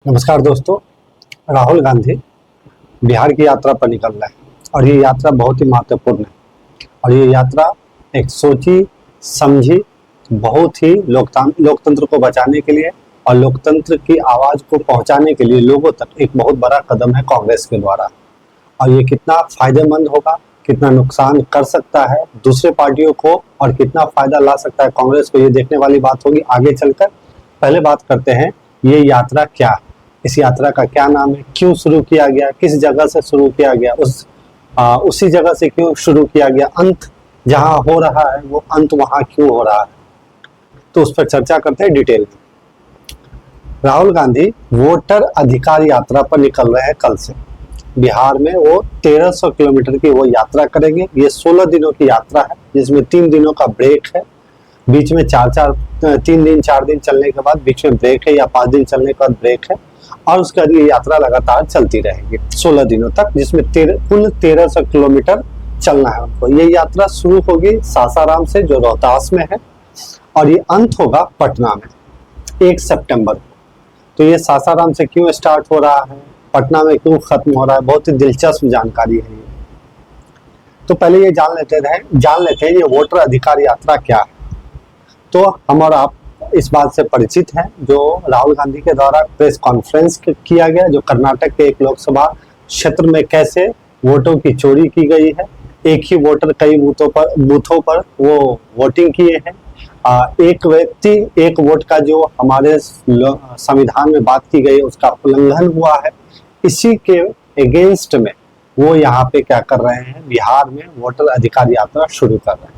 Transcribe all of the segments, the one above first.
नमस्कार दोस्तों। राहुल गांधी बिहार की यात्रा पर निकल रहे हैं और ये यात्रा बहुत ही महत्वपूर्ण है और ये यात्रा एक सोची समझी बहुत ही लोकतंत्र को बचाने के लिए और लोकतंत्र की आवाज को पहुंचाने के लिए लोगों तक एक बहुत बड़ा कदम है कांग्रेस के द्वारा। और ये कितना फायदेमंद होगा, कितना नुकसान कर सकता है दूसरे पार्टियों को और कितना फायदा ला सकता है कांग्रेस को, ये देखने वाली बात होगी आगे चलकर। पहले बात करते हैं ये यात्रा क्या है, इस यात्रा का क्या नाम है, क्यों शुरू किया गया, किस जगह से शुरू किया गया, उसी जगह से क्यों शुरू किया गया, अंत जहां हो रहा है वो अंत वहां क्यों हो रहा है, तो उस पर चर्चा करते हैं डिटेल में। राहुल गांधी वोटर अधिकार यात्रा पर निकल रहे हैं कल से। बिहार में वो 1300 किलोमीटर की वो यात्रा करेंगे। ये 16 दिनों की यात्रा है जिसमें 3 दिनों का ब्रेक है, बीच में 3 दिन 4 दिन चलने के बाद बीच में ब्रेक है या 5 दिन चलने के बाद ब्रेक है और उसके बाद ये यात्रा लगातार चलती रहेगी 16 दिनों तक, जिसमें कुल 1300 किलोमीटर चलना है उनको। ये यात्रा शुरू होगी सासाराम से जो रोहतास में है और ये अंत होगा पटना में 1 सितंबर को। तो ये सासाराम से क्यों स्टार्ट हो रहा है, पटना में क्यों खत्म हो रहा है, बहुत ही दिलचस्प जानकारी है ये। तो पहले ये जान लेते हैं ये वोटर अधिकार यात्रा क्या है। तो हम और आप इस बात से परिचित हैं जो राहुल गांधी के द्वारा प्रेस कॉन्फ्रेंस किया गया, जो कर्नाटक के एक लोकसभा क्षेत्र में कैसे वोटों की चोरी की गई है। एक ही वोटर कई बूथों पर वो वोटिंग किए हैं। एक व्यक्ति एक वोट का जो हमारे संविधान में बात की गई उसका उल्लंघन हुआ है। इसी के अगेंस्ट में वो यहाँ पे क्या कर रहे हैं, बिहार में वोटर अधिकार यात्रा शुरू कर रहे हैं।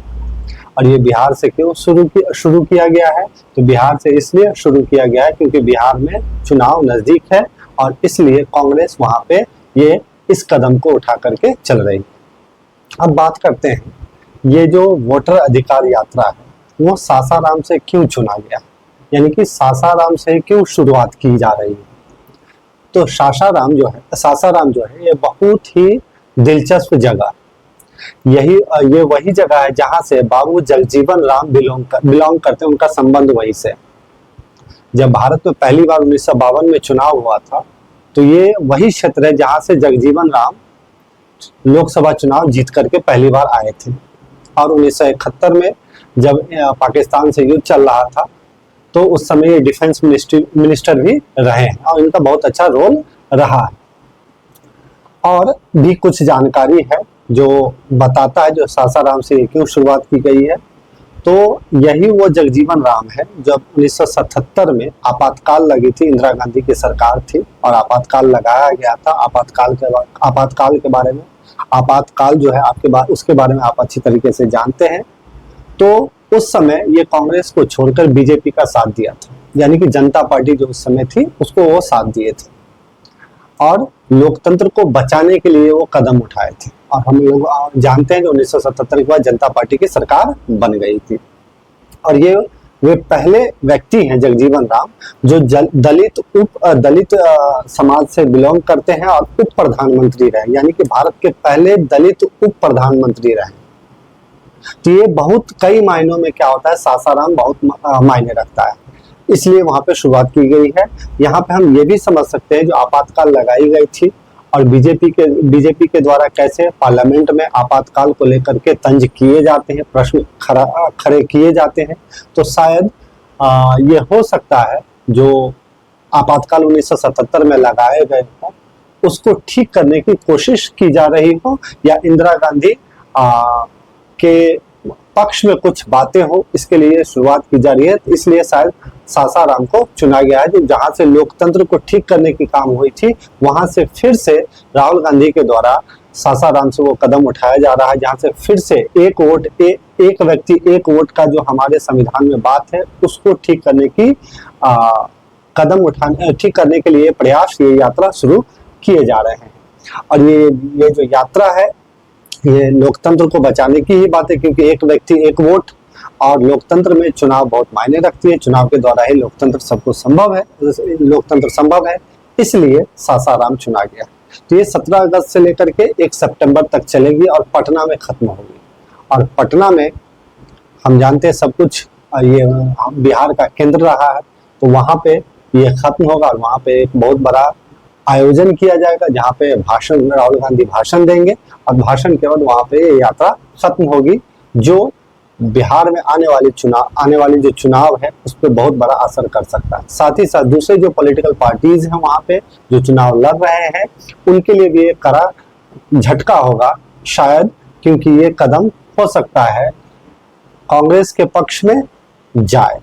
और ये बिहार से क्यों शुरू किया गया है, तो बिहार से इसलिए शुरू किया गया है क्योंकि बिहार में चुनाव नजदीक है और इसलिए कांग्रेस वहां पे ये इस कदम को उठा करके चल रही है। अब बात करते हैं ये जो वोटर अधिकार यात्रा है वो सासाराम से क्यों चुना गया, यानी कि सासाराम से क्यों शुरुआत की जा रही है। तो सासाराम जो है ये बहुत ही दिलचस्प जगह, ये वही जगह है जहां से बाबू जगजीवन राम बिलोंग करते हैं, उनका संबंध वहीं से। जब भारत में पहली बार 1952 में चुनाव हुआ था तो ये वही क्षेत्र है जहां से जगजीवन राम लोकसभा चुनाव जीत करके पहली बार आए थे। और 1971 में जब पाकिस्तान से युद्ध चल रहा था तो उस समय ये डिफेंस मिनिस्टर भी रहे हैं और इनका बहुत अच्छा रोल रहा है। और भी कुछ जानकारी है जो बताता है जो सासाराम से क्यों शुरुआत की गई है। तो यही वो जगजीवन राम है जब 1977 में आपातकाल लगी थी, इंदिरा गांधी की सरकार थी और आपातकाल लगाया गया था। आपातकाल के बारे में, आपातकाल जो है उसके बारे में आप अच्छी तरीके से जानते हैं। तो उस समय ये कांग्रेस को छोड़कर बीजेपी का साथ दिया था, यानी कि जनता पार्टी जो उस समय थी उसको वो साथ दिए थे और लोकतंत्र को बचाने के लिए वो कदम उठाए थे। और हम लोग जानते हैं जो 1977 के बाद जनता पार्टी की सरकार बन गई थी। और ये वे पहले व्यक्ति हैं जगजीवन राम जो दलित समाज से बिलोंग करते हैं और उप प्रधानमंत्री रहे, यानी कि भारत के पहले दलित उप प्रधानमंत्री रहे। तो ये बहुत कई मायनों में क्या होता है, सासाराम बहुत मायने रखता है, इसलिए वहां पे शुरुआत की गई है। यहाँ पे हम ये भी समझ सकते हैं जो आपातकाल लगाई गई थी और बीजेपी के द्वारा कैसे पार्लियामेंट में आपातकाल को लेकर के तंज किए जाते हैं, प्रश्न खड़े किए जाते हैं। तो शायद ये हो सकता है जो आपातकाल 1977 में लगाए गए हो उसको ठीक करने की कोशिश की जा रही हो या इंदिरा गांधी के पक्ष में कुछ बातें हो, इसके लिए शुरुआत की जा रही है। इसलिए शायद सासाराम को चुना गया है जहां से लोकतंत्र को ठीक करने की काम हुई थी, वहां से फिर से राहुल गांधी के द्वारा सासाराम से वो कदम उठाया जा रहा है जहां से फिर से एक व्यक्ति एक वोट का जो हमारे संविधान में बात है उसको ठीक करने की ठीक करने के लिए प्रयास, ये यात्रा शुरू किए जा रहे हैं। और ये जो यात्रा है ये लोकतंत्र को बचाने की ही बात है क्योंकि एक व्यक्ति एक वोट और लोकतंत्र में चुनाव बहुत मायने रखती है। चुनाव के द्वारा ही लोकतंत्र संभव है, इसलिए सासाराम चुना गया। तो ये 17 अगस्त से लेकर के 1 सितंबर तक चलेगी और पटना में खत्म होगी। और पटना में हम जानते हैं सब कुछ ये बिहार का केंद्र रहा है, तो वहां पे ये खत्म होगा और वहां पे एक बहुत बड़ा आयोजन किया जाएगा जहां पे भाषण, राहुल गांधी भाषण देंगे और भाषण के बाद वहां पे ये यात्रा खत्म होगी, जो बिहार में आने वाली जो चुनाव है उस पर बहुत बड़ा असर कर सकता है। साथ ही साथ दूसरे जो पॉलिटिकल पार्टीज हैं वहां पे जो चुनाव लड़ रहे हैं उनके लिए भी एक कड़ा झटका होगा शायद, क्योंकि ये कदम हो सकता है कांग्रेस के पक्ष में जाए।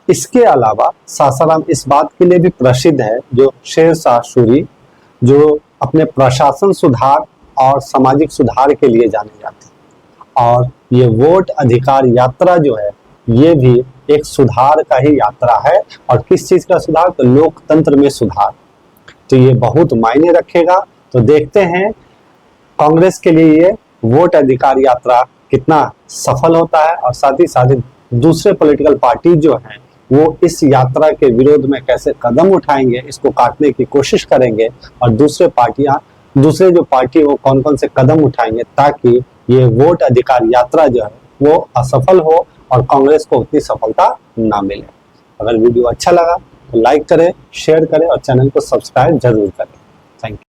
इसके अलावा सासाराम इस बात के लिए भी प्रसिद्ध है, जो शेरशाह सूरी जो अपने प्रशासन सुधार और सामाजिक सुधार के लिए जाने जाते हैं, और ये वोट अधिकार यात्रा जो है ये भी एक सुधार का ही यात्रा है। और किस चीज का सुधार? तो लोकतंत्र में सुधार। तो ये बहुत मायने रखेगा। तो देखते हैं कांग्रेस के लिए ये वोट अधिकार यात्रा कितना सफल होता है, और साथ ही साथ दूसरे पॉलिटिकल पार्टी जो हैं वो इस यात्रा के विरोध में कैसे कदम उठाएंगे, इसको काटने की कोशिश करेंगे, और दूसरे जो पार्टी वो कौन कौन से कदम उठाएंगे ताकि ये वोट अधिकार यात्रा जो है वो असफल हो और कांग्रेस को उतनी सफलता ना मिले। अगर वीडियो अच्छा लगा तो लाइक करें, शेयर करें और चैनल को सब्सक्राइब जरूर करें। Thank you.